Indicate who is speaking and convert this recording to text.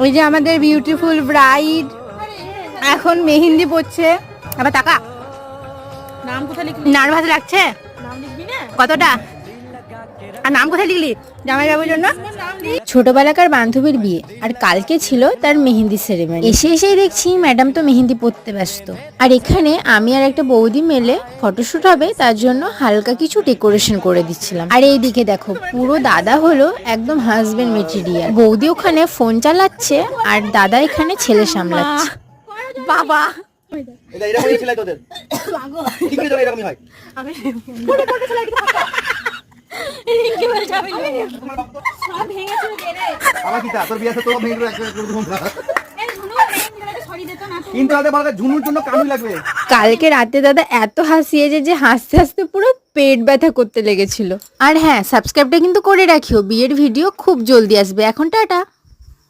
Speaker 1: ওই যে আমাদের বিউটিফুল ব্রাইড এখন মেহেন্দি পড়ছে। আবার টাকা
Speaker 2: নাম কোথায় লিখলি?
Speaker 1: নার্ভাস লাগছে
Speaker 2: নাম লিখবি না?
Speaker 1: কতটা? আর নাম কোথায় লিখলি জামাইবাবুর জন্য? ছোটবেলাকার বান্ধবীর বিয়ে আর কালকে ছিল তার মেহেন্দি সেরেমনি। এসেই দেখছি ম্যাডাম তো মেহেন্দি পড়তে ব্যস্ত, আর এখানে আমি আর একটা বৌদি মেলে ফটোশুট হবে তার জন্য হালকা কিছু ডেকোরেশন করে দিচ্ছিলাম। আর এইদিকে দেখো পুরো দাদা হলো একদম হাজবেন্ড মেটেরিয়াল। বৌদি ওখানে ফোন চালাচ্ছে আর দাদা এখানে ছেলে সামলাচ্ছে। বাবা
Speaker 3: এটা এরকমই ছিল তোদের। ঠিক করে তোরা এরকমই হয়।
Speaker 2: আমি পুরো ফটো ছেলে দিকে থাকা। কি বল যাবে? সব ভেঙে চলে রে।
Speaker 3: আমার কি তা তোর বিয়ে আছে তোর ভেঙে এক করে দেবো আমরা।
Speaker 2: এই ঝুনু মেহেন্দিটাকে সরিয়ে দে তো না।
Speaker 3: কিন্তু আদে বলকে ঝুনুর জন্য কামই লাগবে।
Speaker 1: কালকে রাতে দাদা এত হাসিয়েছে যে হাসতে হাসতে পুরো পেট ব্যথা করতে লেগেছিল। আর হ্যাঁ, সাবস্ক্রাইবটা কিন্তু করে রাখিও, বিয়ের ভিডিও খুব জলদি আসবে। এখন টাটা।